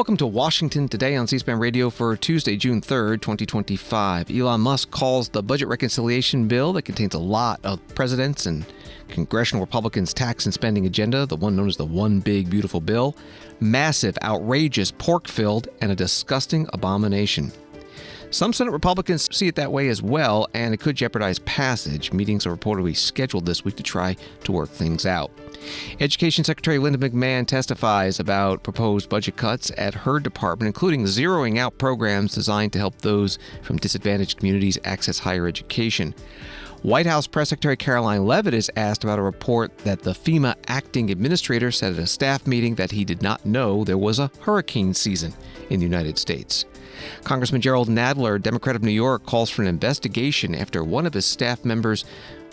Welcome to Washington Today on C-SPAN Radio for Tuesday, June 3rd, 2025. Elon Musk calls the budget reconciliation bill that contains a lot of presidents and congressional Republicans' tax and spending agenda, the one known as the One Big Beautiful Bill, massive, outrageous, pork-filled, and a disgusting abomination. Some Senate Republicans see it that way as well, and it could jeopardize passage. Meetings are reportedly scheduled this week to try to work things out. Education Secretary Linda McMahon testifies about proposed budget cuts at her department, including zeroing out programs designed to help those from disadvantaged communities access higher education. White House Press Secretary Karoline Leavitt is asked about a report that the FEMA Acting Administrator said at a staff meeting that he did not know there was a hurricane season in the United States. Congressman Jerrold Nadler, Democrat of New York, calls for an investigation after one of his staff members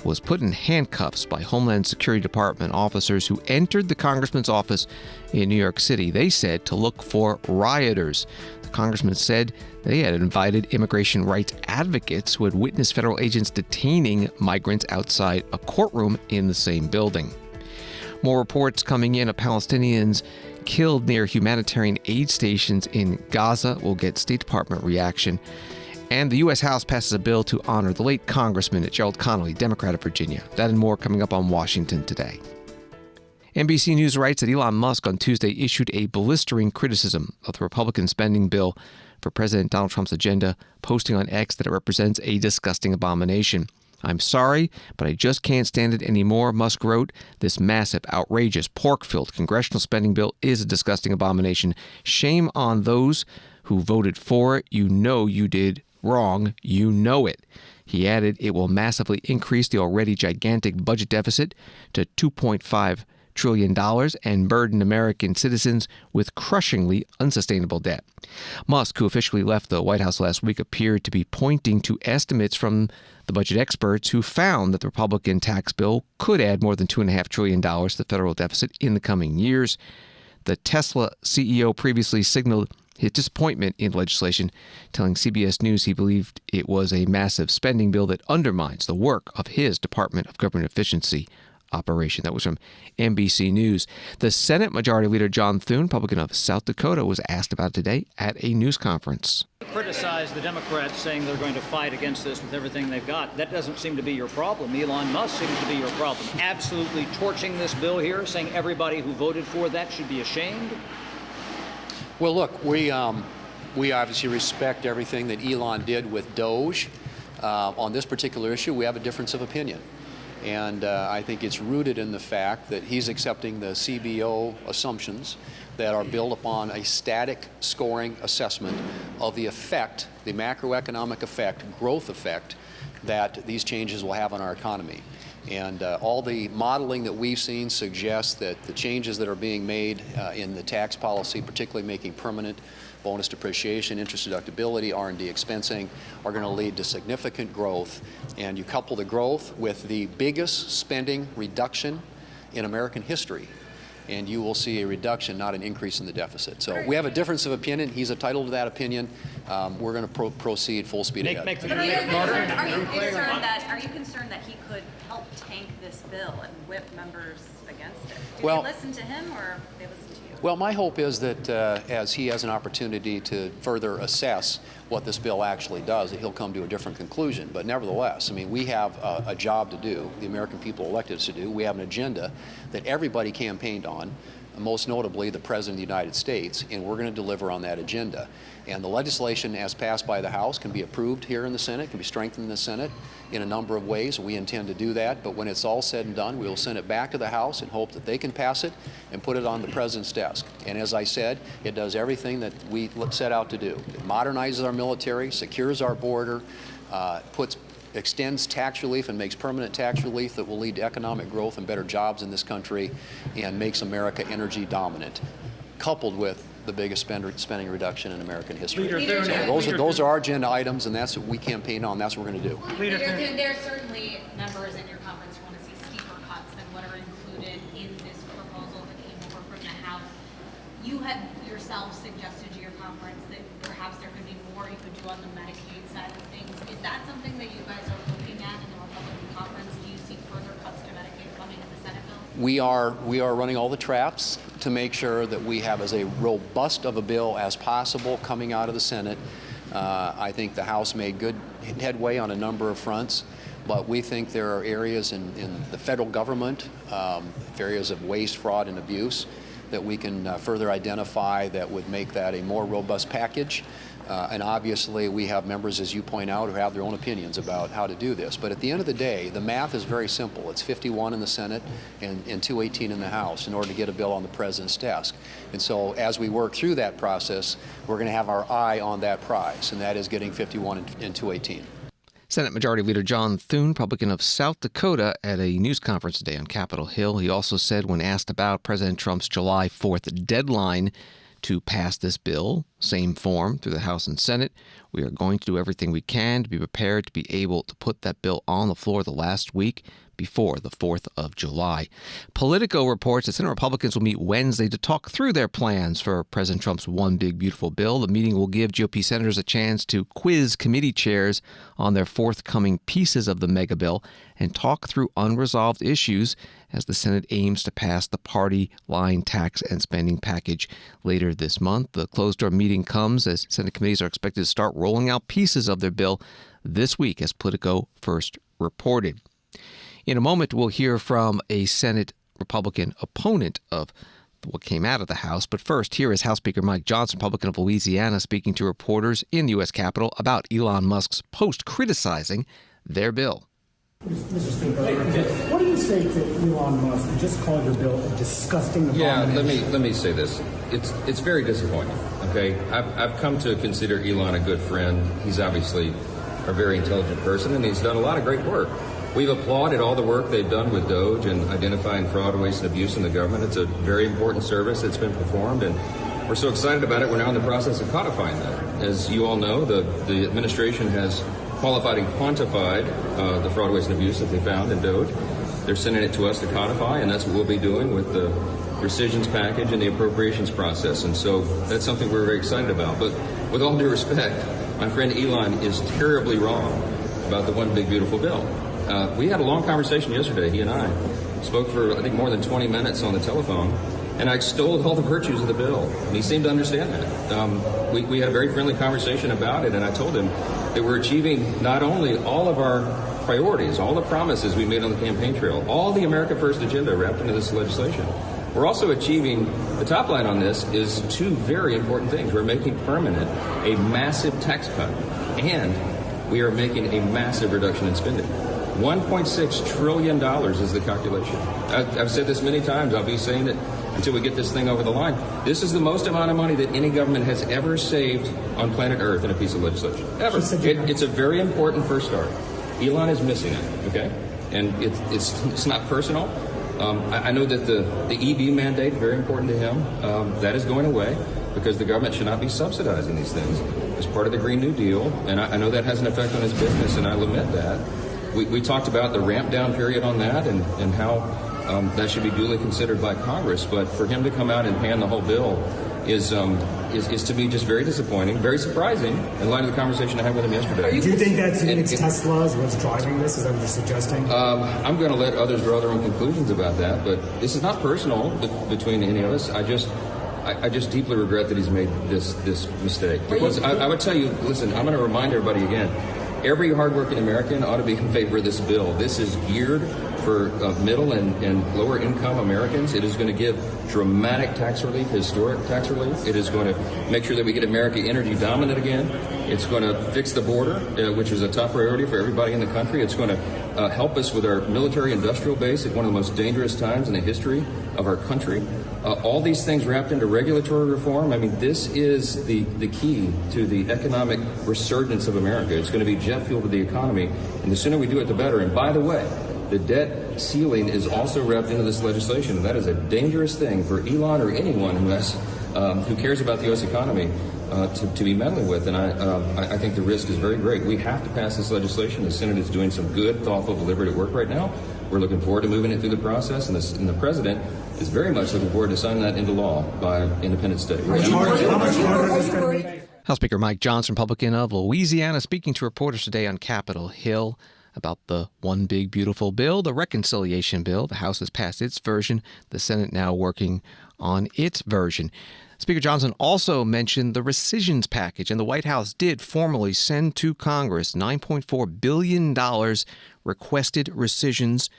was put in handcuffs by Homeland Security Department officers who entered the congressman's office in New York City, they said, to look for rioters. The congressman said they had invited immigration rights advocates who had witnessed federal agents detaining migrants outside a courtroom in the same building. More reports coming in of Palestinians killed near humanitarian aid stations in Gaza will get State Department reaction. And the U.S. House passes a bill to honor the late Congressman Jerry Connolly, Democrat of Virginia. That and more coming up on Washington Today. NBC News writes that Elon Musk on Tuesday issued a blistering criticism of the Republican spending bill for President Donald Trump's agenda, posting on X that it represents a disgusting abomination. "I'm sorry, but I just can't stand it anymore," Musk wrote. "This massive, outrageous, pork-filled congressional spending bill is a disgusting abomination. Shame on those who voted for it. You know you did wrong. You know it." He added it will massively increase the already gigantic budget deficit to $2.5 trillion and burden American citizens with crushingly unsustainable debt. Musk, who officially left the White House last week, appeared to be pointing to estimates from the budget experts who found that the Republican tax bill could add more than $2.5 trillion to the federal deficit in the coming years. The Tesla CEO previously signaled his disappointment in legislation, telling CBS News he believed it was a massive spending bill that undermines the work of his Department of Government Efficiency operation. That was from NBC News. The Senate Majority Leader John Thune, Republican of South Dakota, was asked about it today at a news conference. Criticize the Democrats, saying they're going to fight against this with everything they've got. That doesn't seem to be your problem. Elon Musk seems to be your problem. Absolutely torching this bill here, saying everybody who voted for that should be ashamed. Well, look, we obviously respect everything that Elon did with Doge. On this particular issue, we have a difference of opinion. And I think it's rooted in the fact that he's accepting the CBO assumptions that are built upon a static scoring assessment of the effect, the macroeconomic effect, growth effect, that these changes will have on our economy. And all the modeling that we've seen suggests that the changes that are being made in the tax policy, particularly making permanent bonus depreciation, interest deductibility, R&D expensing, are going to lead to significant growth. And you couple the growth with the biggest spending reduction in American history, and you will see a reduction, not an increase in the deficit. So we have a difference of opinion. He's entitled to that opinion. We're going to proceed full speed ahead. Are you concerned that he could help tank this bill and whip members against it? Do they listen to him, or they listen to you? Well, my hope is that as he has an opportunity to further assess what this bill actually does, that he'll come to a different conclusion. But nevertheless, I mean, we have a job to do, the American people elected us to do. We have an agenda that everybody campaigned on, most notably the President of the United States, and we're going to deliver on that agenda. And the legislation as passed by the House can be approved here in the Senate, can be strengthened in the Senate in a number of ways. We intend to do that, but when it's all said and done, we will send it back to the House and hope that they can pass it and put it on the President's desk. And as I said, it does everything that we set out to do. It modernizes our military, secures our border, extends tax relief and makes permanent tax relief that will lead to economic growth and better jobs in this country, and makes America energy dominant, coupled with the biggest spending reduction in American history. So those are our agenda items, and that's what we campaign on. That's what we're going to do. There are certainly members in your conference who want to see steeper cuts than what are included in this proposal that came over from the House. You had yourself suggested to your conference that perhaps there could be more you could do on the Medicaid side of things. Is that something that you guys are looking at in the Republican conference? Do you see further cuts to Medicaid funding in the Senate bill? we are running all the traps to make sure that we have as a robust of a bill as possible coming out of the Senate. I think the House made good headway on a number of fronts, but we think there are areas in the federal government, areas of waste, fraud, and abuse that we can further identify that would make that a more robust package. And obviously, we have members, as you point out, who have their own opinions about how to do this. But at the end of the day, the math is very simple. It's 51 in the Senate and 218 in the House in order to get a bill on the President's desk. And so as we work through that process, we're going to have our eye on that prize, and that is getting 51 and 218. Senate Majority Leader John Thune, Republican of South Dakota, at a news conference today on Capitol Hill. He also said, when asked about President Trump's July 4th deadline to pass this bill, same form through the House and Senate, we are going to do everything we can to be prepared to be able to put that bill on the floor the last week before the 4th of July. Politico reports that Senate Republicans will meet Wednesday to talk through their plans for President Trump's One Big Beautiful Bill. The meeting will give GOP senators a chance to quiz committee chairs on their forthcoming pieces of the mega bill and talk through unresolved issues as the Senate aims to pass the party line tax and spending package later this month. The closed-door meeting comes as Senate committees are expected to start rolling out pieces of their bill this week, as Politico first reported. In a moment, we'll hear from a Senate Republican opponent of what came out of the House. But first, here is House Speaker Mike Johnson, Republican of Louisiana, speaking to reporters in the U.S. Capitol about Elon Musk's post criticizing their bill. Mr. Speaker, what do you say to Elon Musk who just called your bill a disgusting abomination? Yeah, let me say this. It's very disappointing. Okay, I've come to consider Elon a good friend. He's obviously a very intelligent person, and he's done a lot of great work. We've applauded all the work they've done with DOGE and identifying fraud, waste, and abuse in the government. It's a very important service that's been performed, and we're so excited about it. We're now in the process of codifying that. As you all know, the administration has qualified and quantified the fraud, waste, and abuse that they found in DOGE. They're sending it to us to codify, and that's what we'll be doing with the rescissions package and the appropriations process. And so that's something we're very excited about. But with all due respect, my friend Elon is terribly wrong about the One Big Beautiful Bill. We had a long conversation yesterday. He and I spoke for, I think, more than 20 minutes on the telephone, and I extolled all the virtues of the bill, and he seemed to understand that. We had a very friendly conversation about it, and I told him that we're achieving not only all of our priorities, all the promises we made on the campaign trail, all the America First agenda wrapped into this legislation. We're also achieving, the top line on this is two very important things. We're making permanent a massive tax cut, and we are making a massive reduction in spending. $1.6 trillion is the calculation. I've said this many times. I'll be saying it until we get this thing over the line. This is the most amount of money that any government has ever saved on planet Earth in a piece of legislation. Ever. It's a very important first start. Elon is missing it, okay? And it's not personal. I know that the EV mandate, very important to him, that is going away because the government should not be subsidizing these things as part of the Green New Deal. And I know that has an effect on his business, and I lament that. We talked about the ramp down period on that and how that should be duly considered by Congress. But for him to come out and pan the whole bill is to me just very disappointing, very surprising in light of the conversation I had with him yesterday. Do you think that it's Tesla is what's driving this? Is that what you're suggesting? I'm going to let others draw their own conclusions about that, but this is not personal between any of us. I just deeply regret that he's made this mistake. Because I would tell you, listen, I'm going to remind everybody again, every hardworking American ought to be in favor of this bill. This is geared for middle and lower income Americans. It is going to give dramatic tax relief, historic tax relief. It is going to make sure that we get America energy dominant again. It's going to fix the border, which is a top priority for everybody in the country. It's going to help us with our military industrial base at one of the most dangerous times in the history of our country. All these things wrapped into regulatory reform. I mean, this is the key to the economic resurgence of America. It's going to be jet fuel to the economy, and the sooner we do it, the better. And by the way, the debt ceiling is also wrapped into this legislation, and that is a dangerous thing for Elon or anyone who cares about the U.S. economy to be meddling with. And I think the risk is very great. We have to pass this legislation. The Senate is doing some good, thoughtful, deliberative work right now. We're looking forward to moving it through the process, and the President is very much looking forward to signing that into law by independent state. How much harder is this going to make? House Speaker Mike Johnson, Republican of Louisiana, speaking to reporters today on Capitol Hill about the one big beautiful bill, the reconciliation bill. The House has passed its version. The Senate now working on its version. Speaker Johnson also mentioned the rescissions package, and the White House did formally send to Congress $9.4 billion requested rescissions,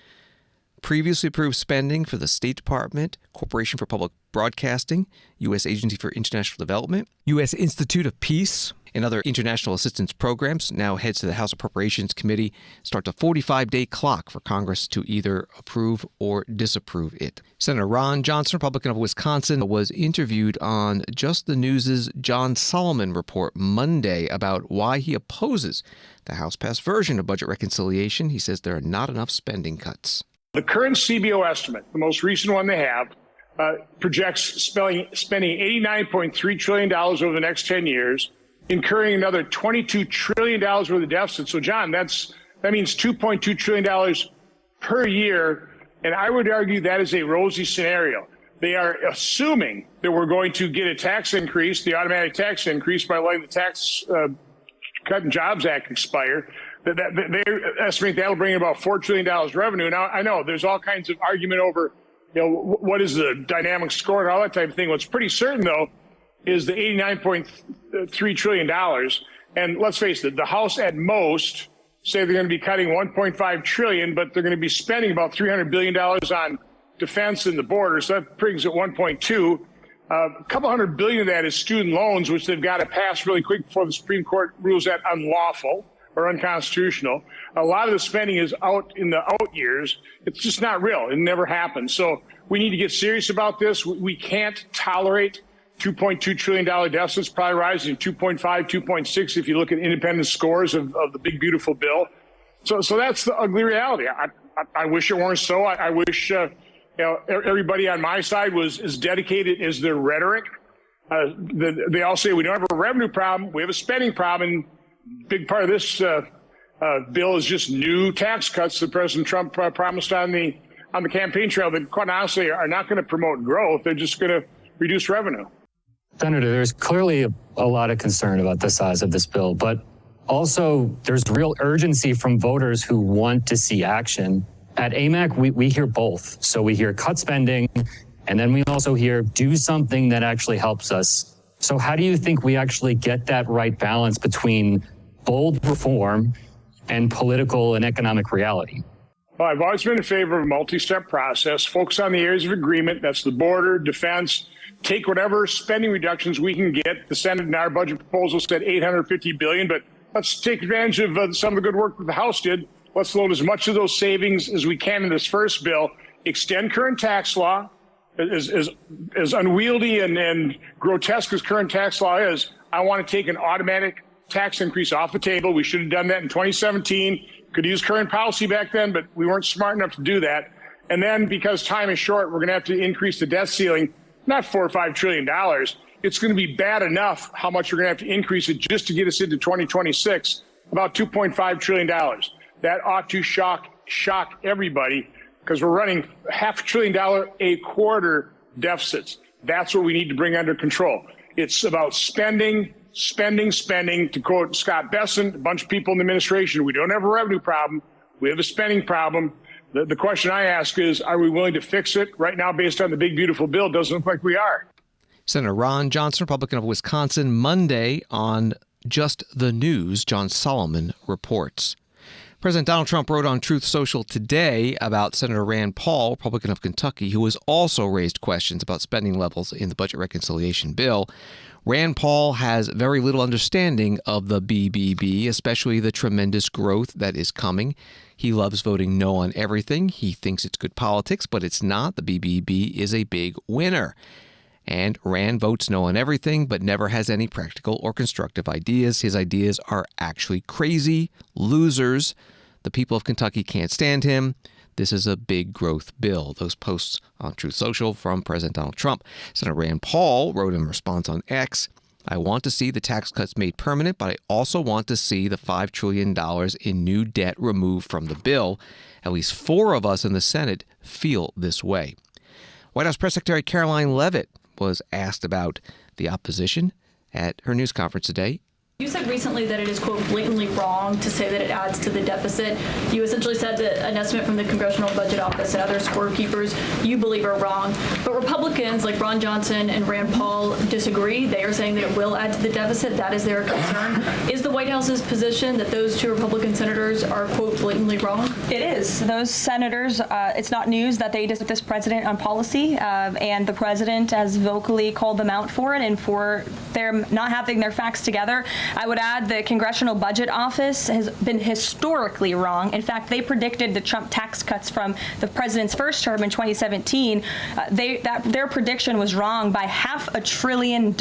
previously approved spending for the State Department, Corporation for Public Broadcasting, U.S. Agency for International Development, U.S. Institute of Peace, and other international assistance programs. Now heads to the House Appropriations Committee. Starts a 45-day clock for Congress to either approve or disapprove it. Senator Ron Johnson, Republican of Wisconsin, was interviewed on Just the News' John Solomon report Monday about why he opposes the House-passed version of budget reconciliation. He says there are not enough spending cuts. The current CBO estimate, the most recent one they have, projects spending $89.3 trillion over the next 10 years, incurring another $22 trillion worth of deficit. So, John, that means $2.2 trillion per year, and I would argue that is a rosy scenario. They are assuming that we're going to get a tax increase, the automatic tax increase, by letting the Tax Cut and Jobs Act expire. They estimate that will bring in about $4 trillion revenue. Now, I know there's all kinds of argument over, what is the dynamic score and all that type of thing. What's pretty certain, though, is the $89.3 trillion. And let's face it, the House at most say they're going to be cutting $1.5 trillion, but they're going to be spending about $300 billion on defense and the border. So that brings it 1.2. A couple $100 billion of that is student loans, which they've got to pass really quick before the Supreme Court rules that unlawful or unconstitutional. A lot of the spending is out in the out years. It's just not real. It never happened. So we need to get serious about this. We can't tolerate $2.2 trillion deficits, probably rising to 2.5, 2.6 if you look at independent scores of the big, beautiful bill. So that's the ugly reality. I wish it weren't so. I wish everybody on my side was as dedicated as their rhetoric. They all say we don't have a revenue problem, we have a spending problem. Big part of this bill is just new tax cuts that President Trump promised on the campaign trail that, quite honestly, are not going to promote growth. They're just going to reduce revenue. Senator, there's clearly a lot of concern about the size of this bill, but also there's real urgency from voters who want to see action. At AMAC, we hear both. So we hear cut spending, and then we also hear do something that actually helps us. So how do you think we actually get that right balance between bold reform and political and economic reality? Well, I've always been in favor of a multi-step process. Focus on the areas of agreement. That's the border, defense. Take whatever spending reductions we can get. The Senate in our budget proposal said $850 billion, but let's take advantage of some of the good work that the House did. Let's load as much of those savings as we can in this first bill. Extend current tax law. As unwieldy and grotesque as current tax law is, I want to take an automatic tax increase off the table. We should have done that in 2017. Could use current policy back then, but we weren't smart enough to do that. And then because time is short, we're going to have to increase the debt ceiling, not $4 or $5 trillion. It's going to be bad enough how much we're going to have to increase it just to get us into 2026, about $2.5 trillion. That ought to shock everybody, because we're running $500 billion a quarter deficits. That's what we need to bring under control. It's about spending. To quote Scott Bessent, a bunch of people in the administration, we don't have a revenue problem. We have a spending problem. The question I ask is, are we willing to fix it? Right now, based on the big, beautiful bill, it doesn't look like we are. Senator Ron Johnson, Republican of Wisconsin, Monday on Just the News, John Solomon reports. President Donald Trump wrote on Truth Social today about Senator Rand Paul, Republican of Kentucky, who has also raised questions about spending levels in the budget reconciliation bill. Rand Paul has very little understanding of the BBB, especially the tremendous growth that is coming. He loves voting no on everything. He thinks it's good politics, but it's not. The BBB is a big winner. And Rand votes no on everything, but never has any practical or constructive ideas. His ideas are actually crazy, losers. The people of Kentucky can't stand him. This is a big growth bill. Those posts on Truth Social from President Donald Trump. Senator Rand Paul wrote in response on X, I want to see the tax cuts made permanent, but I also want to see the $5 trillion in new debt removed from the bill. At least 4 of us in the Senate feel this way. White House Press Secretary Karoline Leavitt was asked about the opposition at her news conference today. You said recently that it is, quote, blatantly wrong to say that it adds to the deficit. You essentially said that an estimate from the Congressional Budget Office and other scorekeepers you believe are wrong. But Republicans like Ron Johnson and Rand Paul disagree. They are saying that it will add to the deficit. That is their concern. Is the White House's position that those two Republican senators are, quote, blatantly wrong? It is. Those senators, it's not news that they disagree with this president on policy, and the president has vocally called them out for it and for their not having their facts together. I would add the Congressional Budget Office has been historically wrong. In fact, they predicted the Trump tax cuts from the president's first term in 2017. Their prediction was wrong by $500 billion.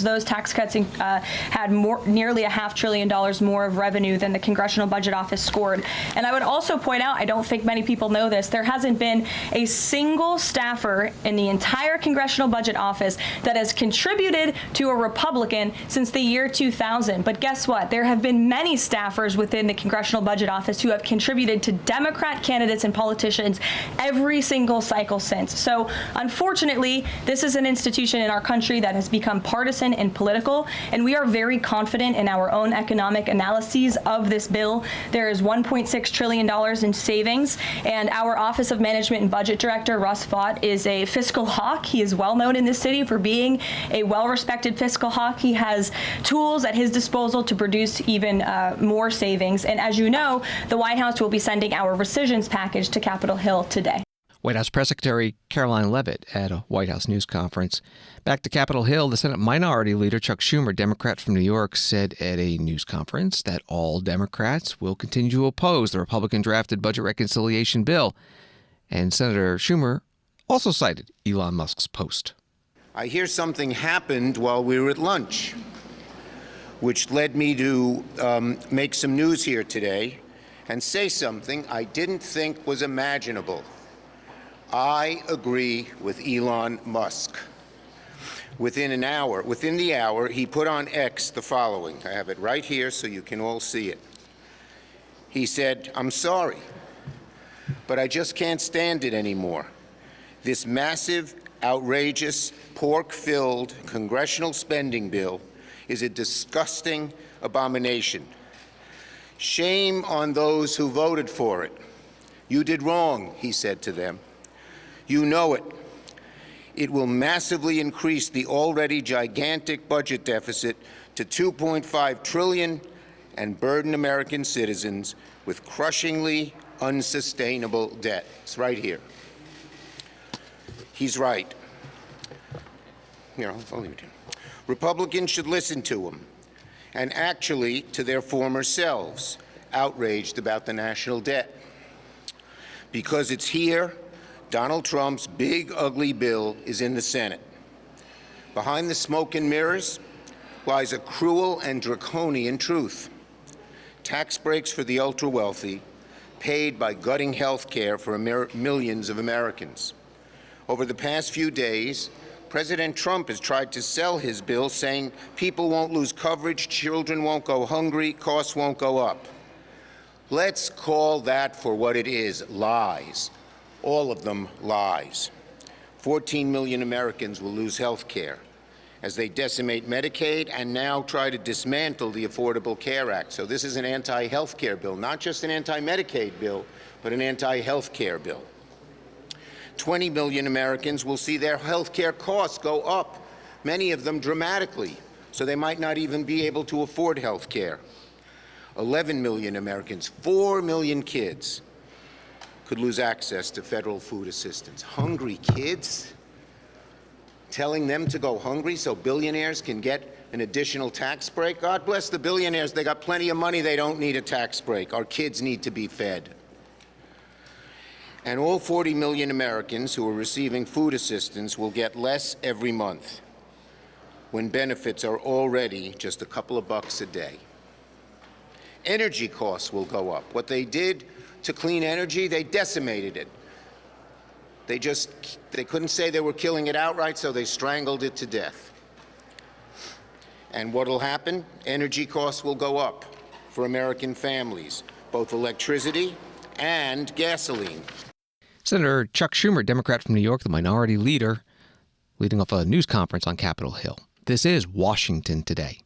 Those tax cuts had nearly $500 billion more of revenue than the Congressional Budget Office scored. And I would also point out, I don't think many people know this, there hasn't been a single staffer in the entire Congressional Budget Office that has contributed to a Republican since the year 2000. But guess what? There have been many staffers within the Congressional Budget Office who have contributed to Democrat candidates and politicians every single cycle since. So unfortunately, this is an institution in our country that has become partisan and political, and we are very confident in our own economic analyses of this bill. There is $1.6 trillion in savings, and our Office of Management and Budget Director, Russ Vought, is a fiscal hawk. He is well known in this city for being a well-respected fiscal hawk. He has tools at his disposal to produce even more savings. And as you know, the White House will be sending our rescissions package to Capitol Hill today. White House Press Secretary Karoline Leavitt at a White House news conference. Back to Capitol Hill, the Senate Minority Leader Chuck Schumer, Democrat from New York, said at a news conference that all Democrats will continue to oppose the Republican-drafted budget reconciliation bill. And Senator Schumer also cited Elon Musk's post. I hear something happened while we were at lunch, which led me to make some news here today and say something I didn't think was imaginable. I agree with Elon Musk. Within the hour, he put on X the following. I have it right here so you can all see it. He said, "I'm sorry, but I just can't stand it anymore. This massive, outrageous, pork-filled congressional spending bill is a disgusting abomination. Shame on those who voted for it. You did wrong," he said to them. "You know it. It will massively increase the already gigantic budget deficit to $2.5 trillion and burden American citizens with crushingly unsustainable debt." It's right here. He's right. I'll leave it here. Republicans should listen to him, and actually to their former selves, outraged about the national debt. Because it's here, Donald Trump's big, ugly bill is in the Senate. Behind the smoke and mirrors lies a cruel and draconian truth. Tax breaks for the ultra-wealthy, paid by gutting health care for millions of Americans. Over the past few days, President Trump has tried to sell his bill, saying people won't lose coverage, children won't go hungry, costs won't go up. Let's call that for what it is, lies. All of them lies. 14 million Americans will lose health care as they decimate Medicaid and now try to dismantle the Affordable Care Act. So this is an anti-health care bill, not just an anti-Medicaid bill, but an anti-health care bill. 20 million Americans will see their health care costs go up, many of them dramatically, so they might not even be able to afford health care. 11 million Americans, 4 million kids could lose access to federal food assistance. Hungry kids? Telling them to go hungry so billionaires can get an additional tax break? God bless the billionaires. They got plenty of money. They don't need a tax break. Our kids need to be fed. And all 40 million Americans who are receiving food assistance will get less every month when benefits are already just a couple of bucks a day. Energy costs will go up. What they did to clean energy, they decimated it. They couldn't say they were killing it outright, so they strangled it to death. And what'll happen? Energy costs will go up for American families, both electricity and gasoline. Senator Chuck Schumer, Democrat from New York, the minority leader, leading off a news conference on Capitol Hill. This is Washington Today.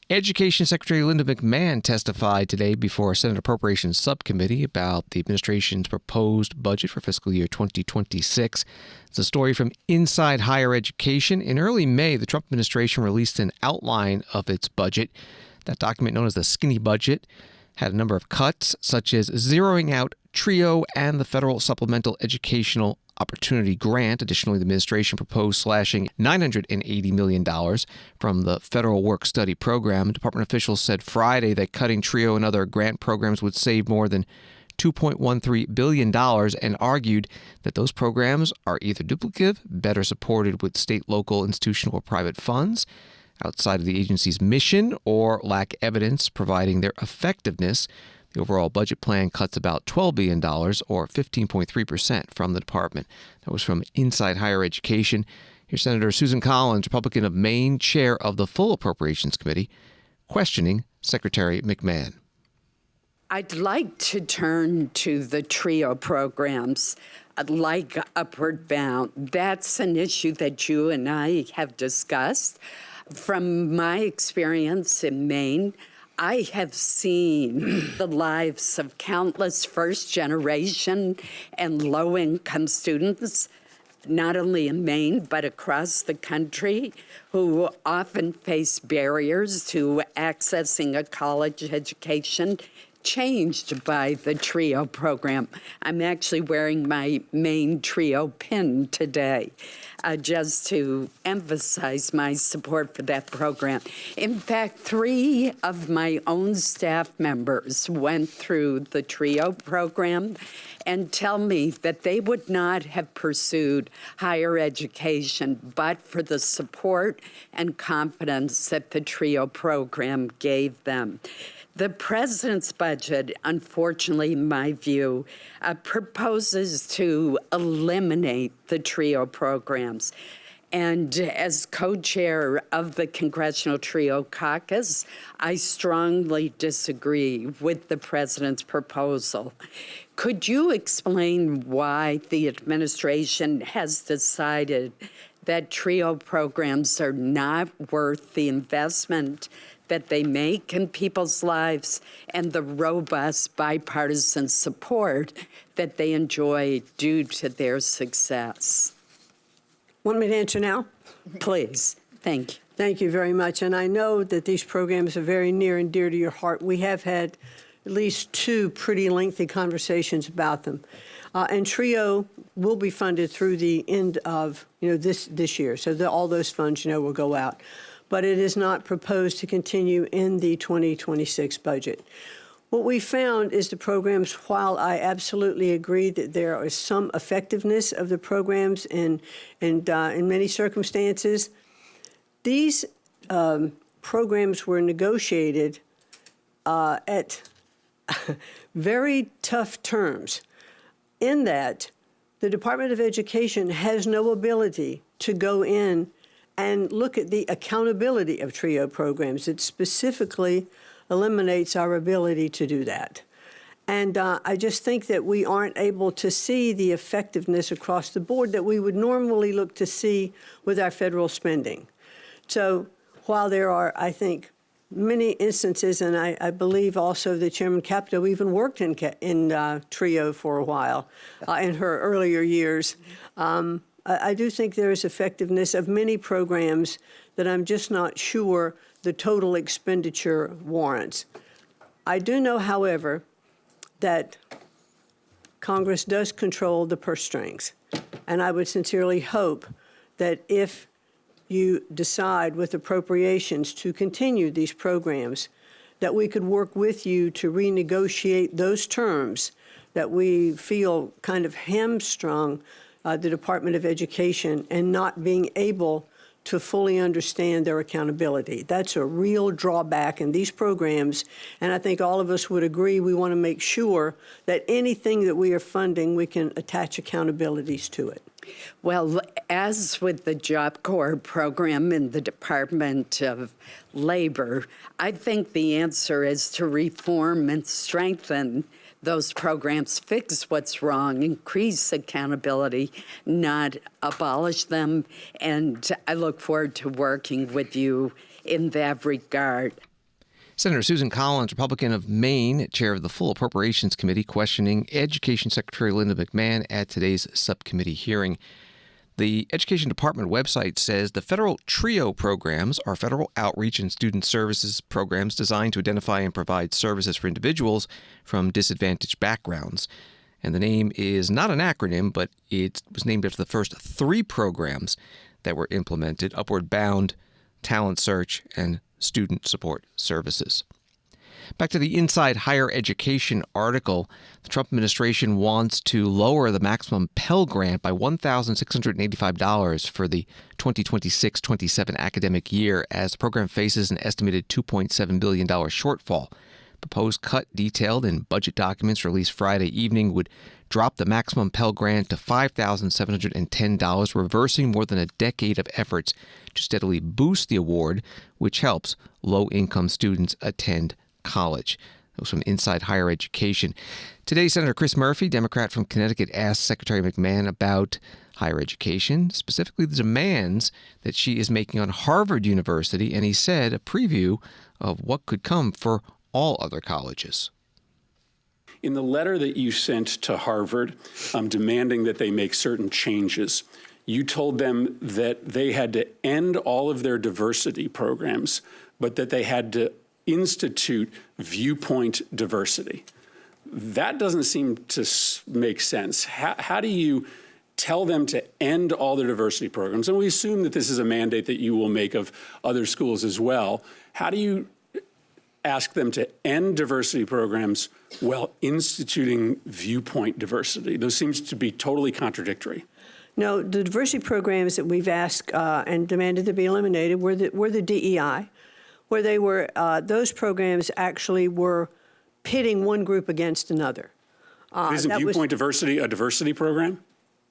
Education Secretary Linda McMahon testified today before a Senate Appropriations Subcommittee about the administration's proposed budget for fiscal year 2026. It's a story from Inside Higher Education. In early May, the Trump administration released an outline of its budget. That document, known as the skinny budget, had a number of cuts, such as zeroing out TRIO and the Federal Supplemental Educational Opportunity Grant. Additionally, the administration proposed slashing $980 million from the Federal Work-Study Program. Department officials said Friday that cutting TRIO and other grant programs would save more than $2.13 billion and argued that those programs are either duplicative, better supported with state, local, institutional, or private funds outside of the agency's mission, or lack evidence providing their effectiveness. The overall budget plan cuts about $12 billion, or 15.3%, from the department. That was from Inside Higher Education. Here's Senator Susan Collins, Republican of Maine, chair of the Full Appropriations Committee, questioning Secretary McMahon. I'd like to turn to the TRIO programs, like Upward Bound. That's an issue that you and I have discussed. From my experience in Maine, I have seen the lives of countless first-generation and low-income students, not only in Maine, but across the country, who often face barriers to accessing a college education, changed by the TRIO program. I'm actually wearing my Maine TRIO pin today, just to emphasize my support for that program. In fact, 3 of my own staff members went through the TRIO program and tell me that they would not have pursued higher education but for the support and confidence that the TRIO program gave them. The president's budget, unfortunately, in my view, proposes to eliminate the TRIO programs. And as co-chair of the Congressional TRIO Caucus, I strongly disagree with the president's proposal. Could you explain why the administration has decided that TRIO programs are not worth the investment that they make in people's lives and the robust bipartisan support that they enjoy due to their success? Want me to answer now? Please. Thank you. Thank you very much. And I know that these programs are very near and dear to your heart. We have had at least 2 pretty lengthy conversations about them. And TRIO will be funded through the end of this year. So all those funds will go out. But it is not proposed to continue in the 2026 budget. What we found is the programs, while I absolutely agree that there is some effectiveness of the programs in many circumstances, these programs were negotiated at very tough terms, in that the Department of Education has no ability to go in and look at the accountability of TRIO programs. It specifically eliminates our ability to do that. And I just think that we aren't able to see the effectiveness across the board that we would normally look to see with our federal spending. So while there are, I think, many instances, and I believe also that Chairman Capito even worked in TRIO for a while in her earlier years, I do think there is effectiveness of many programs that I'm just not sure the total expenditure warrants. I do know, however, that Congress does control the purse strings, and I would sincerely hope that if you decide with appropriations to continue these programs, that we could work with you to renegotiate those terms that we feel kind of hamstrung the Department of Education and not being able to fully understand their accountability. That's a real drawback in these programs, and I think all of us would agree we want to make sure that anything that we are funding, we can attach accountabilities to it. Well, as with the Job Corps program in the Department of Labor, I think the answer is to reform and strengthen those programs, fix what's wrong, increase accountability, not abolish them. And I look forward to working with you in that regard. Senator Susan Collins, Republican of Maine, chair of the Full Appropriations Committee, questioning Education Secretary Linda McMahon at today's subcommittee hearing. The Education Department website says the federal TRIO programs are federal outreach and student services programs designed to identify and provide services for individuals from disadvantaged backgrounds. And the name is not an acronym, but it was named after the first three programs that were implemented: Upward Bound, Talent Search, and Student Support Services. Back to the Inside Higher Education article, the Trump administration wants to lower the maximum Pell Grant by $1,685 for the 2026-27 academic year as the program faces an estimated $2.7 billion shortfall. Proposed cut detailed in budget documents released Friday evening would drop the maximum Pell Grant to $5,710, reversing more than a decade of efforts to steadily boost the award, which helps low-income students attend college. That was from Inside Higher Education. Today, Senator Chris Murphy, Democrat from Connecticut, asked Secretary McMahon about higher education, specifically the demands that she is making on Harvard University, and he said a preview of what could come for all other colleges. In the letter that you sent to Harvard, demanding that they make certain changes, you told them that they had to end all of their diversity programs, but that they had to institute viewpoint diversity. That doesn't seem to make sense. How do you tell them to end all their diversity programs? And we assume that this is a mandate that you will make of other schools as well. How do you ask them to end diversity programs while instituting viewpoint diversity? Those seems to be totally contradictory. No, the diversity programs that we've asked and demanded to be eliminated were the DEI, where they were, those programs actually were pitting one group against another. Isn't viewpoint diversity a diversity program?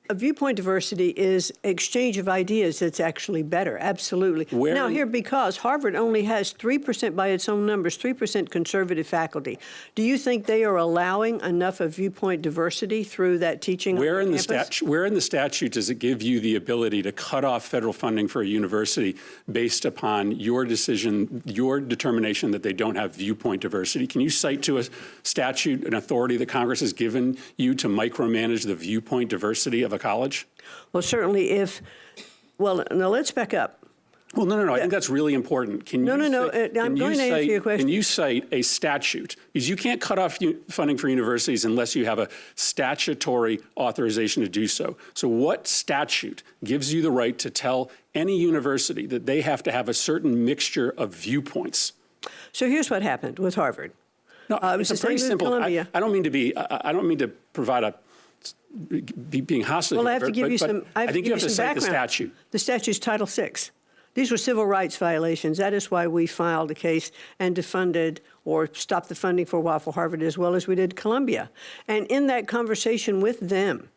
A viewpoint diversity is exchange of ideas that's actually better, absolutely. Now here, because Harvard only has 3%, by its own numbers, 3% conservative faculty, do you think they are allowing enough of viewpoint diversity through that teaching on campus? Where in the statute does it give you the ability to cut off federal funding for a university based upon your decision, your determination that they don't have viewpoint diversity? Can you cite to a statute, an authority that Congress has given you to micromanage the viewpoint diversity of a college? Well, certainly now let's back up. Well, no. I think that's really important. I'm going to answer your question. Can you cite a statute? Because you can't cut off funding for universities unless you have a statutory authorization to do so. So what statute gives you the right to tell any university that they have to have a certain mixture of viewpoints? So here's what happened with Harvard. No, it's a pretty simple. I don't mean to provide a being hostile. Well, I have to give you some. I think you have to cite the statute. The statute's Title VI. These were civil rights violations. That is why we filed a case and defunded or stopped the funding for a while for Harvard, as well as we did Columbia. And in that conversation with them,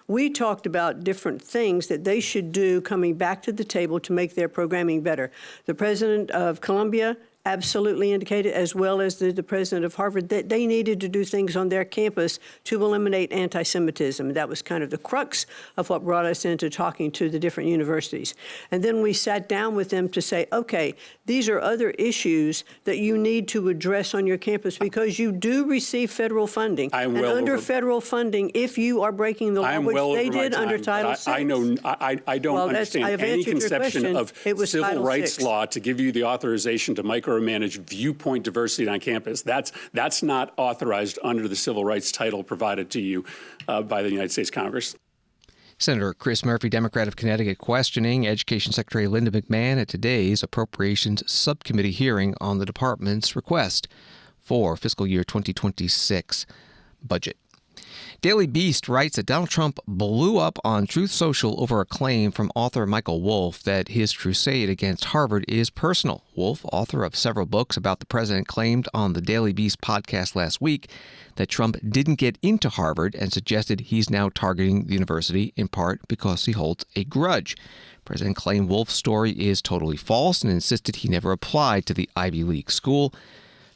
we talked about different things that they should do coming back to the table to make their programming better. The president of Columbia absolutely indicated, as well as the president of Harvard, that they needed to do things on their campus to eliminate anti-Semitism. That was kind of the crux of what brought us into talking to the different universities. And then we sat down with them to say, okay, these are other issues that you need to address on your campus because you do receive federal funding. Under federal funding, if you are breaking the law, which they did under Title VI. I don't understand any conception of civil rights law to give you the authorization to micromanage viewpoint diversity on campus. That's not authorized under the civil rights title provided to you by the United States Congress. Senator Chris Murphy, Democrat of Connecticut, questioning Education Secretary Linda McMahon at today's Appropriations Subcommittee hearing on the department's request for fiscal year 2026 budget. Daily Beast writes that Donald Trump blew up on Truth Social over a claim from author Michael Wolff that his crusade against Harvard is personal. Wolff, author of several books about the president, claimed on the Daily Beast podcast last week that Trump didn't get into Harvard and suggested he's now targeting the university in part because he holds a grudge. The president claimed Wolff's story is totally false and insisted he never applied to the Ivy League school.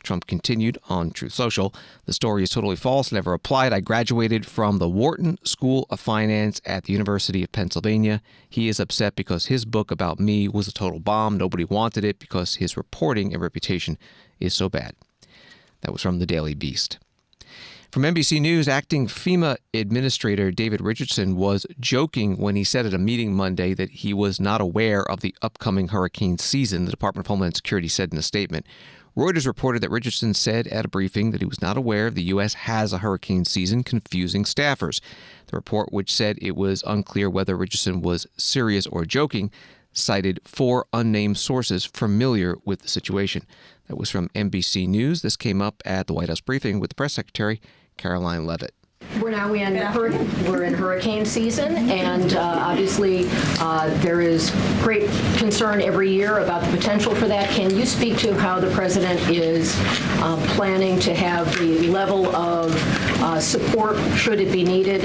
Trump continued on Truth Social. The story is totally false. Never applied. I graduated from the Wharton School of Finance at the University of Pennsylvania. He is upset because his book about me was a total bomb. Nobody wanted it because his reporting and reputation is so bad. That was from the Daily Beast. From NBC News, acting FEMA Administrator David Richardson was joking when he said at a meeting Monday that he was not aware of the upcoming hurricane season, the Department of Homeland Security said in a statement. Reuters reported that Richardson said at a briefing that he was not aware the U.S. has a hurricane season, confusing staffers. The report, which said it was unclear whether Richardson was serious or joking, cited 4 unnamed sources familiar with the situation. That was from NBC News. This came up at the White House briefing with the press secretary, Karoline Leavitt. We're now in hurricane season, and obviously there is great concern every year about the potential for that. Can you speak to how the president is planning to have the level of support, should it be needed,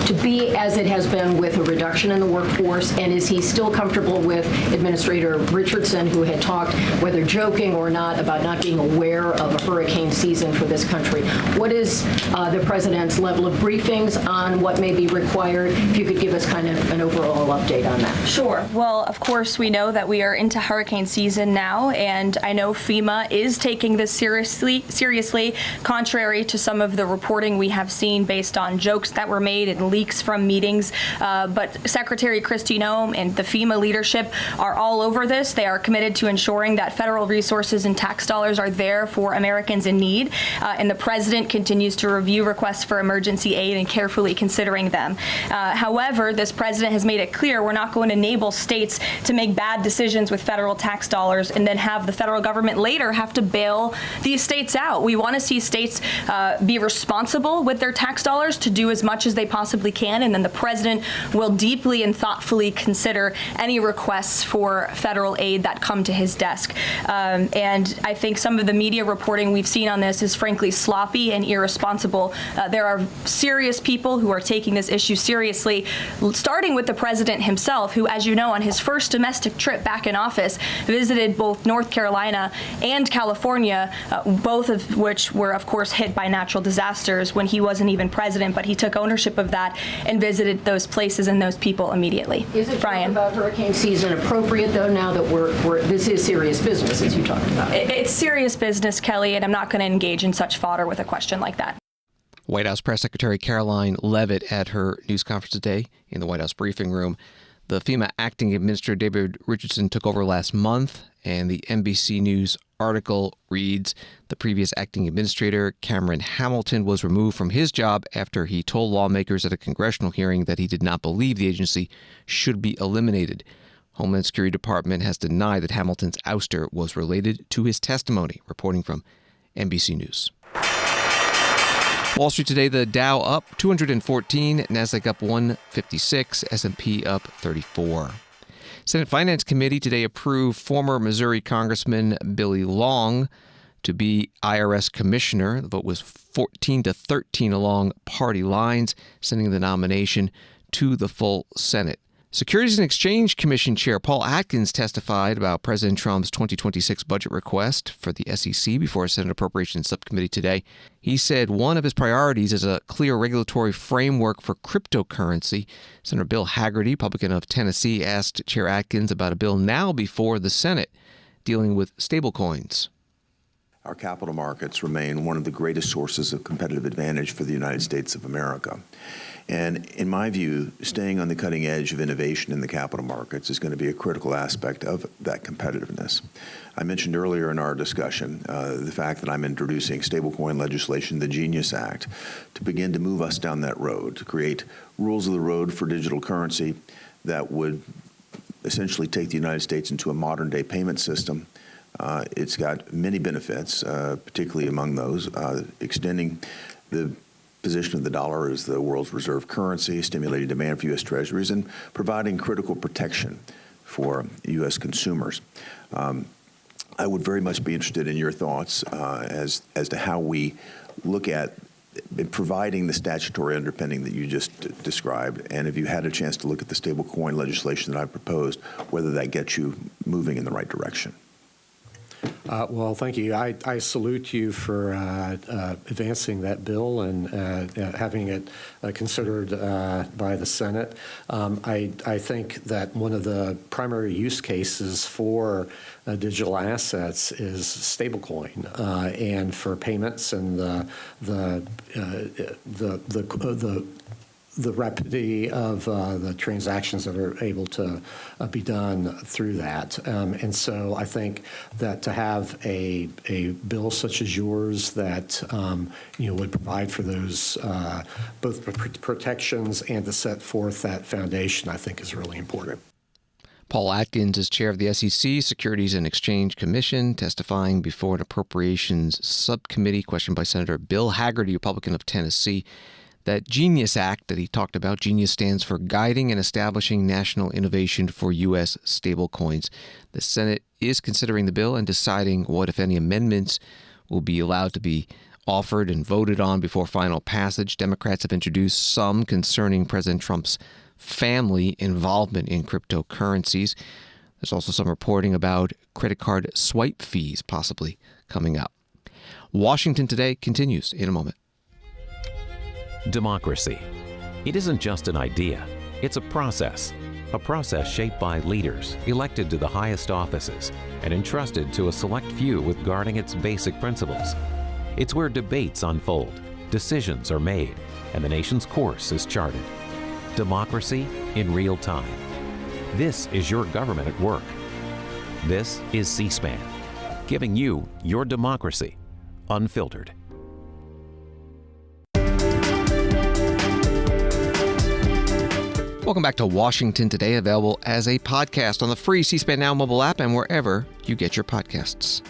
to be as it has been with a reduction in the workforce? And is he still comfortable with Administrator Richardson, who had talked, whether joking or not, about not being aware of a hurricane season for this country? What is the president's level of briefings on what may be required? If you could give us kind of an overall update on that. Sure. Well, of course, we know that we are into hurricane season now, and I know FEMA is taking this seriously, contrary to some of the reporting we have seen based on jokes that were made and leaks from meetings. But Secretary Kristi Noem and the FEMA leadership are all over this. They are committed to ensuring that federal resources and tax dollars are there for Americans in need. And the president continues to review requests for emergency aid and carefully considering them. However, this president has made it clear we're not going to enable states to make bad decisions with federal tax dollars and then have the federal government later have to bail these states out. We want to see states be responsible with their tax dollars to do as much as they possibly can, and then the president will deeply and thoughtfully consider any requests for federal aid that come to his desk. And I think some of the media reporting we've seen on this is frankly sloppy and irresponsible. There are serious people who are taking this issue seriously, starting with the president himself, who, as you know, on his first domestic trip back in office, visited both North Carolina and California, both of which were, of course, hit by natural disasters when he wasn't even president, but he took ownership of that and visited those places and those people immediately. Is it Brian? About hurricane season appropriate, though, now that this is serious business, as you talked about? It's serious business, Kelly, and I'm not going to engage in such fodder with a question like that. White House Press Secretary Karoline Leavitt at her news conference today in the White House briefing room. The FEMA Acting Administrator David Richardson took over last month, and the NBC News article reads, the previous acting administrator, Cameron Hamilton, was removed from his job after he told lawmakers at a congressional hearing that he did not believe the agency should be eliminated. Homeland Security Department has denied that Hamilton's ouster was related to his testimony. Reporting from NBC News. Wall Street today, the Dow up 214, Nasdaq up 156, S&P up 34. Senate Finance Committee today approved former Missouri Congressman Billy Long to be IRS commissioner. The vote was 14-13 along party lines, sending the nomination to the full Senate. Securities and Exchange Commission Chair Paul Atkins testified about President Trump's 2026 budget request for the SEC before a Senate Appropriations Subcommittee today. He said one of his priorities is a clear regulatory framework for cryptocurrency. Senator Bill Hagerty, Republican of Tennessee, asked Chair Atkins about a bill now before the Senate dealing with stablecoins. Our capital markets remain one of the greatest sources of competitive advantage for the United States of America. And in my view, staying on the cutting edge of innovation in the capital markets is going to be a critical aspect of that competitiveness. I mentioned earlier in our discussion the fact that I'm introducing stablecoin legislation, the Genius Act, to begin to move us down that road, to create rules of the road for digital currency that would essentially take the United States into a modern-day payment system. It's got many benefits, particularly among those, extending the position of the dollar as the world's reserve currency, stimulating demand for U.S. Treasuries, and providing critical protection for U.S. consumers. I would very much be interested in your thoughts as to how we look at providing the statutory underpinning that you just described, and if you had a chance to look at the stablecoin legislation that I proposed, whether that gets you moving in the right direction. Well, thank you. I salute you for advancing that bill and having it considered by the Senate. I think that one of the primary use cases for digital assets is stablecoin and for payments and the rapidity of the transactions that are able to be done through that. And so I think that to have a bill such as yours that would provide for those both protections and to set forth that foundation, I think is really important. Paul Atkins is chair of the SEC Securities and Exchange Commission, testifying before an appropriations subcommittee questioned by Senator Bill Hagerty, Republican of Tennessee. That GENIUS Act that he talked about, GENIUS stands for Guiding and Establishing National Innovation for U.S. Stablecoins. The Senate is considering the bill and deciding what, if any, amendments will be allowed to be offered and voted on before final passage. Democrats have introduced some concerning President Trump's family involvement in cryptocurrencies. There's also some reporting about credit card swipe fees possibly coming up. Washington Today continues in a moment. Democracy. It isn't just an idea, it's a process shaped by leaders elected to the highest offices and entrusted to a select few with guarding its basic principles. It's where debates unfold, decisions are made, and the nation's course is charted. Democracy in real time. This is your government at work. This is C-SPAN, giving you your democracy unfiltered. Welcome back to Washington Today, available as a podcast on the free C-SPAN Now mobile app and wherever you get your podcasts.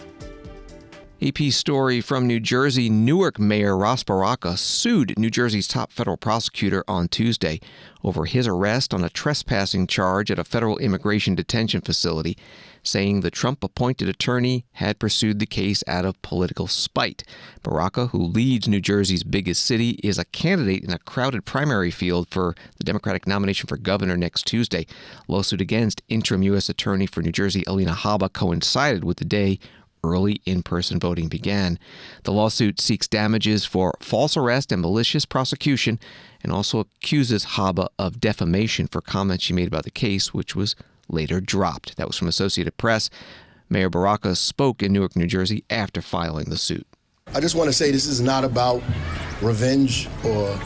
AP story from New Jersey. Newark Mayor Ras Baraka sued New Jersey's top federal prosecutor on Tuesday over his arrest on a trespassing charge at a federal immigration detention facility, saying the Trump-appointed attorney had pursued the case out of political spite. Baraka, who leads New Jersey's biggest city, is a candidate in a crowded primary field for the Democratic nomination for governor next Tuesday. Lawsuit against interim U.S. Attorney for New Jersey Alina Habba coincided with the day early in-person voting began. The lawsuit seeks damages for false arrest and malicious prosecution and also accuses Habba of defamation for comments she made about the case, which was later dropped. That was from Associated Press. Mayor Baraka spoke in Newark, New Jersey after filing the suit. I just want to say this is not about revenge or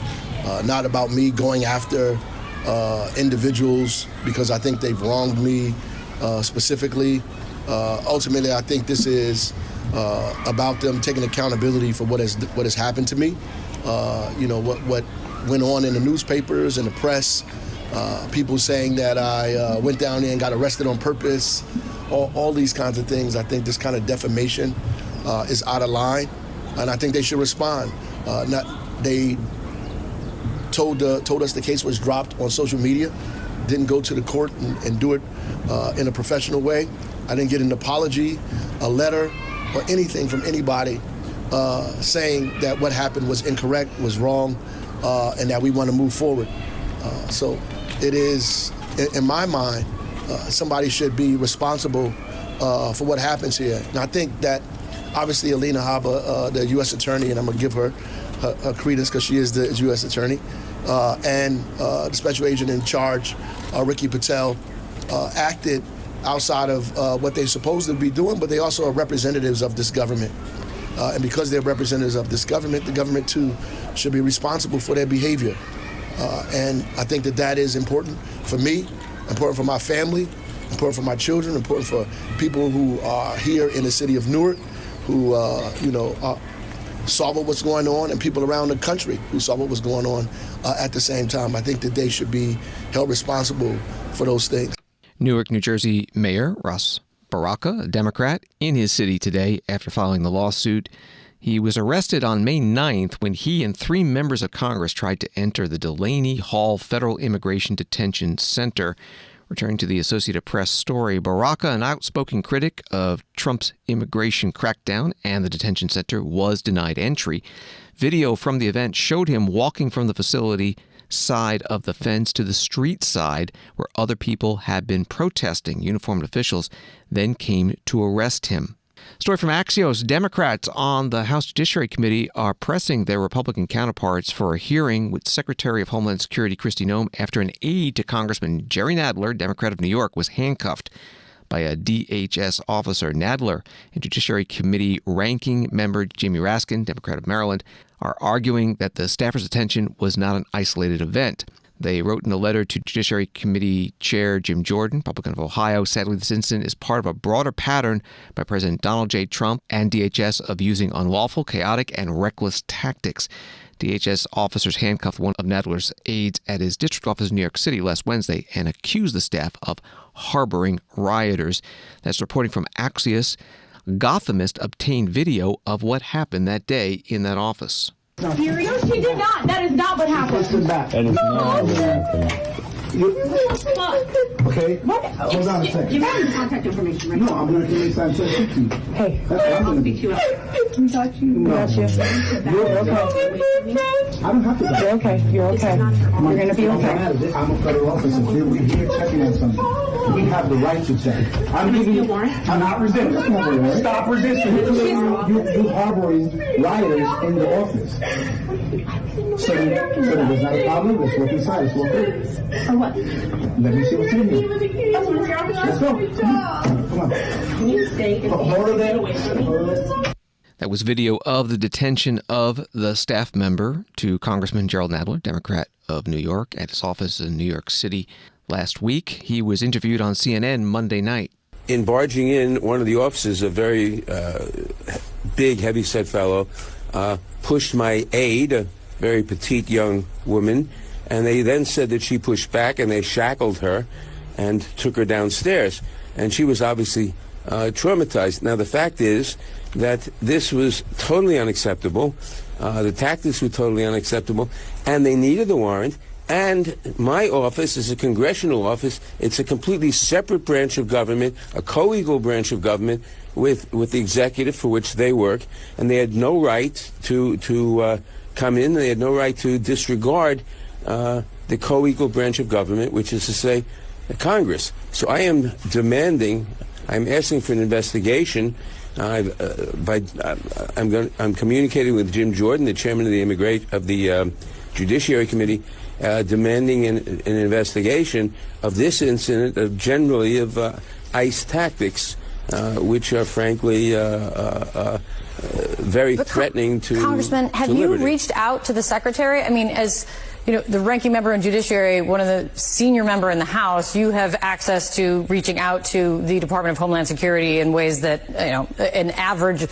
not about me going after individuals because I think they've wronged me specifically. Ultimately, I think this is about them taking accountability for what has happened to me. What went on in the newspapers and the press. People saying that I went down there and got arrested on purpose. All these kinds of things. I think this kind of defamation is out of line, and I think they should respond. They told us the case was dropped on social media. Didn't go to the court and do it in a professional way. I didn't get an apology, a letter, or anything from anybody saying that what happened was incorrect, was wrong, and that we want to move forward. So it is, in my mind, somebody should be responsible for what happens here. And I think that obviously Alina Habba, the U.S. Attorney, and I'm going to give her credence because she is the U.S. Attorney, and the Special Agent in charge, Ricky Patel, acted outside of what they're supposed to be doing, but they also are representatives of this government. And because they're representatives of this government, the government too should be responsible for their behavior. And I think that is important for me, important for my family, important for my children, important for people who are here in the city of Newark, who saw what was going on, and people around the country who saw what was going on at the same time. I think that they should be held responsible for those things. Newark, New Jersey Mayor Ras Baraka, a Democrat, in his city today after filing the lawsuit. He was arrested on May 9th when he and 3 members of Congress tried to enter the Delaney Hall Federal Immigration Detention Center. Returning to the Associated Press story, Baraka, an outspoken critic of Trump's immigration crackdown and the detention center, was denied entry. Video from the event showed him walking from the facility side of the fence to the street side where other people had been protesting. Uniformed officials then came to arrest him. Story from Axios. Democrats on the House Judiciary Committee are pressing their Republican counterparts for a hearing with Secretary of Homeland Security Kristi Noem after an aide to Congressman Jerry Nadler, Democrat of New York, was handcuffed by a DHS officer. Nadler and Judiciary Committee ranking member Jamie Raskin, Democrat of Maryland, are arguing that the staffer's detention was not an isolated event. They wrote in a letter to Judiciary Committee Chair Jim Jordan, Republican of Ohio, sadly, this incident is part of a broader pattern by President Donald J. Trump and DHS of using unlawful, chaotic, and reckless tactics. DHS officers handcuffed one of Nadler's aides at his district office in New York City last Wednesday and accused the staff of harboring rioters. That's reporting from Axios. Gothamist obtained video of what happened that day in that office. Serious? She did not. That is not what happened. That is not what happened. Okay? What? Hold on a second. You have your contact information, right? No, I'm going to give you some speak to you. Hey, I'll speak to you. We got you. No. Got you. You're okay. I don't have to go. You're okay. You're okay. You're going to be okay. I'm a federal officer. We're here checking on something. We have the right to check. I'm giving you. I'm not resisting. Stop resisting. You're harboring rioters in the office. So there's not a problem. Let's work inside. Let's work in. For what? Let me see what's in here. Let's go. Come on. Can you stay? Hold it there. That was video of the detention of the staff member to Congressman Jerrold Nadler, Democrat of New York, at his office in New York City last week. He was interviewed on CNN Monday night. In barging in, one of the officers, a very big, heavy-set fellow, pushed my aide, a very petite young woman, and they then said that she pushed back, and they shackled her and took her downstairs. And she was obviously traumatized. Now, the fact is that this was totally unacceptable. The tactics were totally unacceptable, and they needed the warrant. And my office is a congressional office. It's a completely separate branch of government, a co-equal branch of government with the executive for which they work, and they had no right to come in. They had no right to disregard the co-equal branch of government, which is to say, Congress. So I am demanding, I'm asking for an investigation. I'm communicating with Jim Jordan, the chairman of the Judiciary Committee, demanding an investigation of this incident, of ICE tactics, which are frankly very threatening to Congressman, have you reached out to the Secretary? I mean, as you know, the ranking member in Judiciary, one of the senior member in the House, you have access to reaching out to the Department of Homeland Security in ways that, you know, an average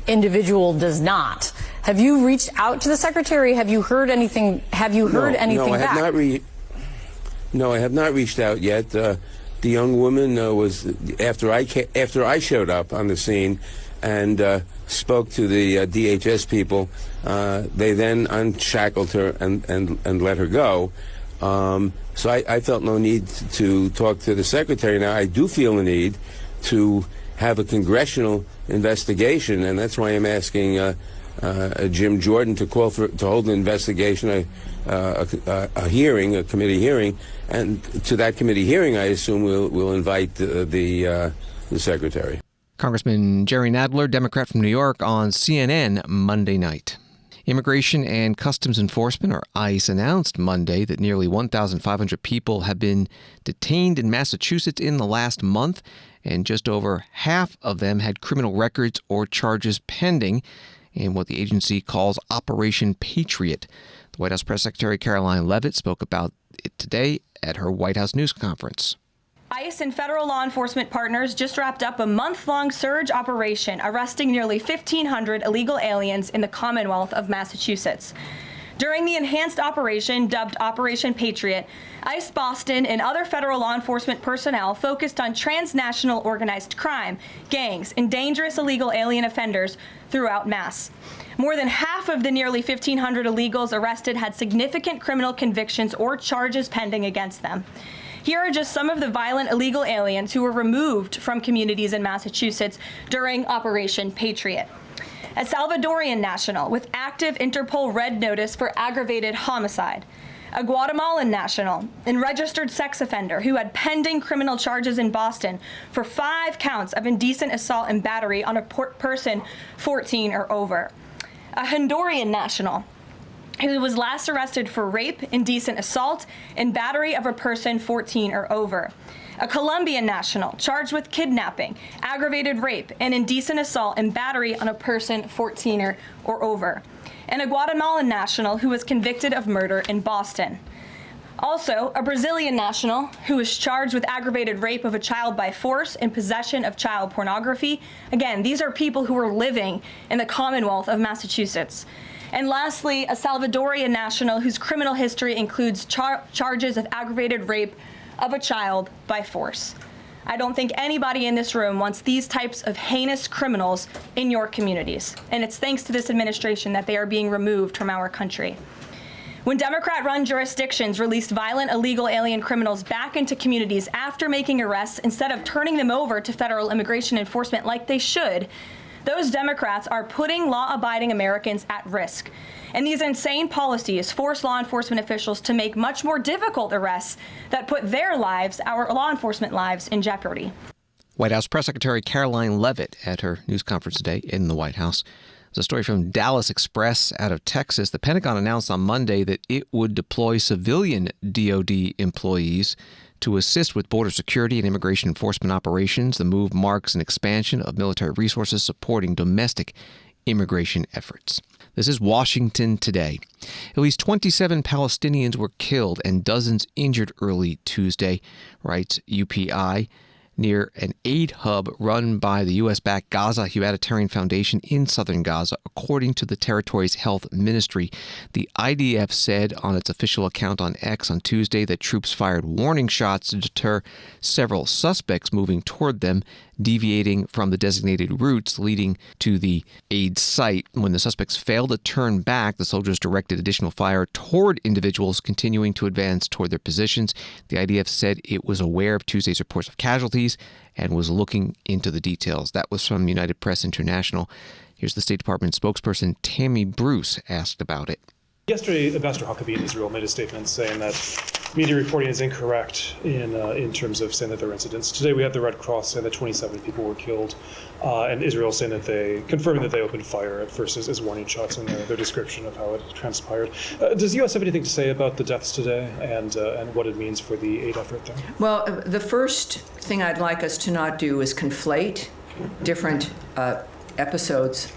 individual does not. Have you reached out to the Secretary? Have you heard anything? Have you heard anything back? No, I have not reached out yet. The young woman was after I showed up on the scene and spoke to the DHS people. They then unshackled her and let her go. So I felt no need to talk to the Secretary. Now, I do feel the need to have a congressional investigation, and that's why I'm asking Jim Jordan to hold an investigation, a hearing, a committee hearing, and to that committee hearing, I assume we'll invite the Secretary. Congressman Jerry Nadler, Democrat from New York, on CNN Monday night. Immigration and Customs Enforcement, or ICE, announced Monday that nearly 1,500 people have been detained in Massachusetts in the last month, and just over half of them had criminal records or charges pending in what the agency calls Operation Patriot. The White House Press Secretary Karoline Leavitt spoke about it today at her White House news conference. ICE and federal law enforcement partners just wrapped up a month-long surge operation arresting nearly 1,500 illegal aliens in the Commonwealth of Massachusetts. During the enhanced operation, dubbed Operation Patriot, ICE Boston and other federal law enforcement personnel focused on transnational organized crime, gangs, and dangerous illegal alien offenders throughout Mass. More than half of the nearly 1,500 illegals arrested had significant criminal convictions or charges pending against them. Here are just some of the violent illegal aliens who were removed from communities in Massachusetts during Operation Patriot. A Salvadorian national with active Interpol red notice for aggravated homicide. A Guatemalan national and registered sex offender who had pending criminal charges in Boston for 5 counts of indecent assault and battery on a person 14 or over. A Honduran national who was last arrested for rape, indecent assault, and battery of a person 14 or over. A Colombian national charged with kidnapping, aggravated rape, and indecent assault and battery on a person 14 or over. And a Guatemalan national who was convicted of murder in Boston. Also, a Brazilian national who was charged with aggravated rape of a child by force and possession of child pornography. Again, these are people who are living in the Commonwealth of Massachusetts. And lastly, a Salvadorian national whose criminal history includes charges of aggravated rape of a child by force. I don't think anybody in this room wants these types of heinous criminals in your communities. And it's thanks to this administration that they are being removed from our country. When Democrat-run jurisdictions released violent illegal alien criminals back into communities after making arrests instead of turning them over to federal immigration enforcement like they should, those Democrats are putting law-abiding Americans at risk. And these insane policies force law enforcement officials to make much more difficult arrests that put their lives, our law enforcement lives, in jeopardy. White House Press Secretary Karoline Leavitt at her news conference today in the White House. There's a story from Dallas Express out of Texas. The Pentagon announced on Monday that it would deploy civilian DOD employees to assist with border security and immigration enforcement operations. The move marks an expansion of military resources supporting domestic immigration efforts. This is Washington today. At least 27 Palestinians were killed and dozens injured early Tuesday, writes UPI, near an aid hub run by the U.S.-backed Gaza Humanitarian Foundation in southern Gaza, according to the territory's health ministry. The IDF said on its official account on X on Tuesday that troops fired warning shots to deter several suspects moving toward them, deviating from the designated routes leading to the aid site. When the suspects failed to turn back, the soldiers directed additional fire toward individuals continuing to advance toward their positions. The IDF said it was aware of Tuesday's reports of casualties and was looking into the details. That was from United Press International. Here's the State Department spokesperson Tammy Bruce asked about it. Yesterday, Ambassador Huckabee in Israel made a statement saying that media reporting is incorrect in terms of saying that there were incidents. Today, we have the Red Cross saying that 27 people were killed, and Israel saying that confirming that they opened fire at first as warning shots in their description of how it transpired. Does the U.S. have anything to say about the deaths today and what it means for the aid effort there? Well, the first thing I'd like us to not do is conflate different episodes.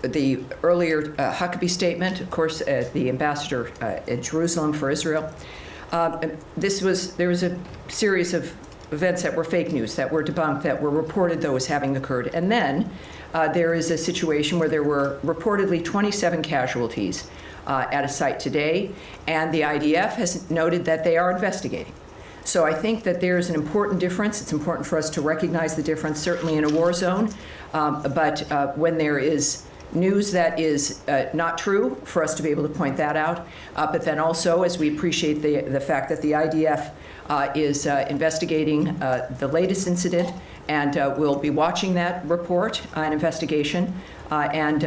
The earlier Huckabee statement, of course, the ambassador in Jerusalem for Israel, there was a series of events that were fake news, that were debunked, that were reported, though, as having occurred. And then there is a situation where there were reportedly 27 casualties at a site today, and the IDF has noted that they are investigating. So I think that there's an important difference. It's important for us to recognize the difference, certainly in a war zone, but when there is news that is not true, for us to be able to point that out. But then also, as we appreciate the fact that the IDF is investigating the latest incident, and we'll be watching that report and investigation and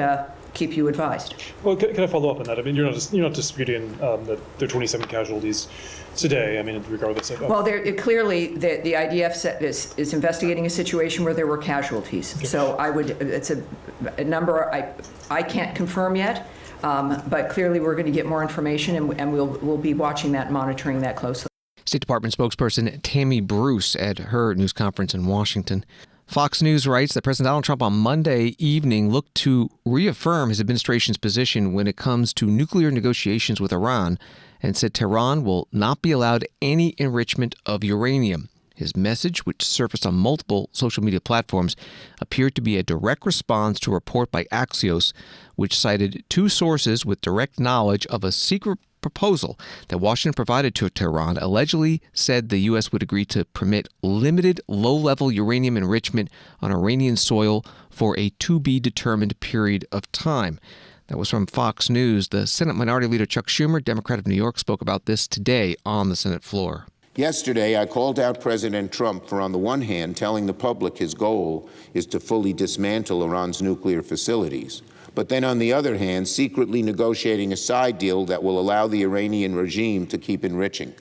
keep you advised. Well, can I follow up on that? I mean, you're not disputing that there are 27 casualties today. I mean, regardless of. Well, clearly the IDF is investigating a situation where there were casualties. Okay. So it's a number I can't confirm yet, but clearly we're going to get more information, and we'll be watching that, monitoring that closely. State Department spokesperson Tammy Bruce at her news conference in Washington. Fox News writes that President Donald Trump on Monday evening looked to reaffirm his administration's position when it comes to nuclear negotiations with Iran and said Tehran will not be allowed any enrichment of uranium. His message, which surfaced on multiple social media platforms, appeared to be a direct response to a report by Axios, which cited 2 sources with direct knowledge of a secret proposal that Washington provided to Tehran allegedly said the U.S. would agree to permit limited low-level uranium enrichment on Iranian soil for a to-be-determined period of time. That was from Fox News. The Senate Minority Leader Chuck Schumer, Democrat of New York, spoke about this today on the Senate floor. Yesterday, I called out President Trump for, on the one hand, telling the public his goal is to fully dismantle Iran's nuclear facilities, but then on the other hand, secretly negotiating a side deal that will allow the Iranian regime to keep enriching.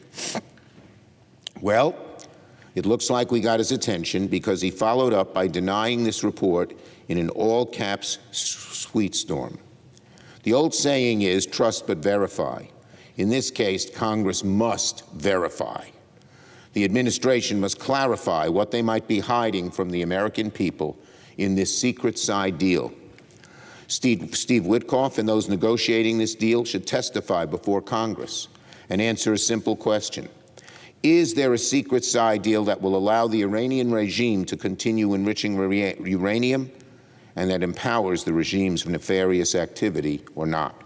Well, it looks like we got his attention because he followed up by denying this report in an all-caps tweet storm. The old saying is, trust but verify. In this case, Congress must verify. The administration must clarify what they might be hiding from the American people in this secret side deal. Steve Witkoff and those negotiating this deal should testify before Congress and answer a simple question. Is there a secret side deal that will allow the Iranian regime to continue enriching uranium and that empowers the regime's nefarious activity or not?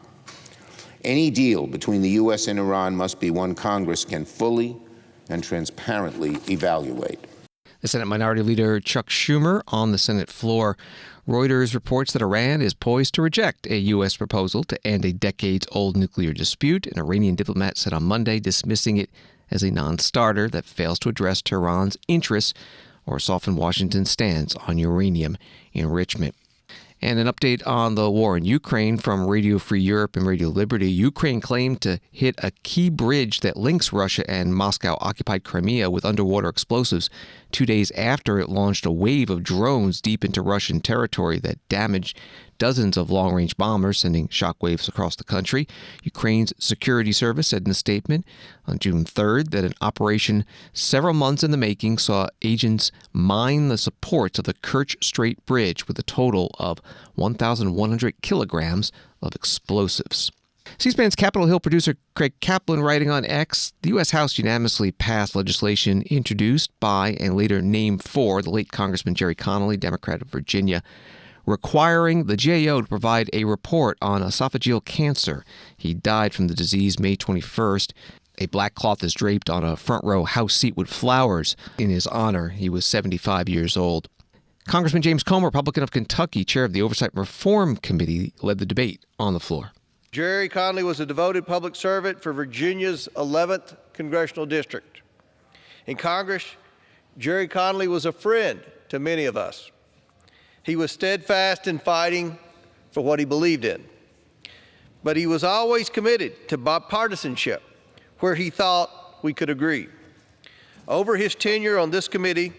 Any deal between the U.S. and Iran must be one Congress can fully and transparently evaluate. The Senate Minority Leader Chuck Schumer on the Senate floor. Reuters reports that Iran is poised to reject a U.S. proposal to end a decades-old nuclear dispute. An Iranian diplomat said on Monday, dismissing it as a non-starter that fails to address Tehran's interests or soften Washington's stance on uranium enrichment. And an update on the war in Ukraine from Radio Free Europe and Radio Liberty. Ukraine claimed to hit a key bridge that links Russia and Moscow-occupied Crimea with underwater explosives 2 days after it launched a wave of drones deep into Russian territory that damaged dozens of long-range bombers, sending shockwaves across the country. Ukraine's security service said in a statement on June 3rd that an operation several months in the making saw agents mine the supports of the Kerch Strait Bridge with a total of 1,100 kilograms of explosives. C-SPAN's Capitol Hill producer Craig Kaplan writing on X, the U.S. House unanimously passed legislation introduced by and later named for the late Congressman Jerry Connolly, Democrat of Virginia, requiring the GAO to provide a report on esophageal cancer. He died from the disease May 21st. A black cloth is draped on a front row House seat with flowers in his honor. He was 75 years old. Congressman James Comer, Republican of Kentucky, chair of the Oversight and Reform Committee, led the debate on the floor. Jerry Connolly was a devoted public servant for Virginia's 11th Congressional District. In Congress, Jerry Connolly was a friend to many of us. He was steadfast in fighting for what he believed in. But he was always committed to bipartisanship where he thought we could agree. Over his tenure on this committee,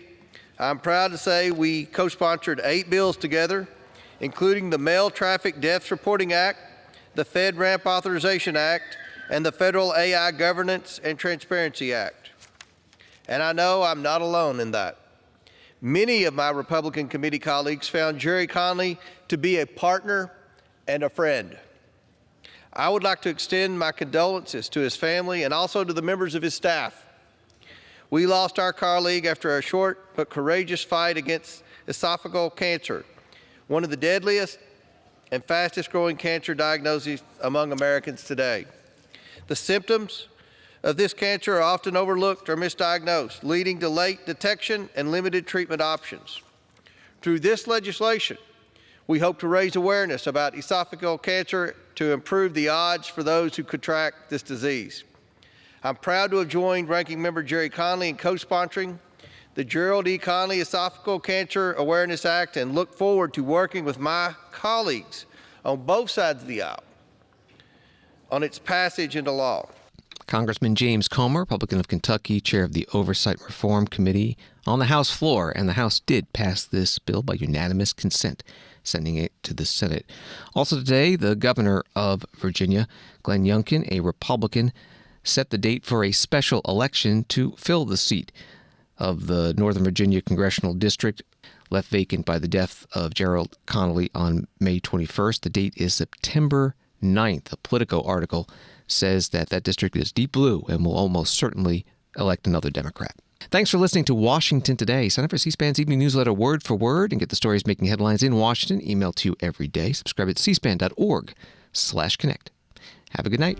I'm proud to say we co-sponsored 8 bills together, including the Mail Traffic Deaths Reporting Act, the FedRAMP Authorization Act, and the Federal AI Governance and Transparency Act. And I know I'm not alone in that. Many of my Republican committee colleagues found Jerry Connolly to be a partner and a friend. I would like to extend my condolences to his family and also to the members of his staff. We lost our colleague after a short but courageous fight against esophageal cancer, one of the deadliest and fastest growing cancer diagnoses among Americans today. The symptoms of this cancer are often overlooked or misdiagnosed, leading to late detection and limited treatment options. Through this legislation, we hope to raise awareness about esophageal cancer to improve the odds for those who contract this disease. I'm proud to have joined Ranking Member Jerry Connolly in co-sponsoring the Jerrold E. Connolly Esophageal Cancer Awareness Act and look forward to working with my colleagues on both sides of the aisle on its passage into law. Congressman James Comer, Republican of Kentucky, chair of the Oversight and Reform Committee, on the House floor, and the House did pass this bill by unanimous consent, sending it to the Senate. Also today, the governor of Virginia, Glenn Youngkin, a Republican, set the date for a special election to fill the seat of the Northern Virginia Congressional District, left vacant by the death of Jerrold Connolly on May 21st. The date is September 9th. A Politico article says that that district is deep blue and will almost certainly elect another Democrat. Thanks for listening to Washington Today. Sign up for C-SPAN's evening newsletter word for word and get the stories making headlines in Washington emailed to you every day. Subscribe at cspan.org/connect. Have a good night.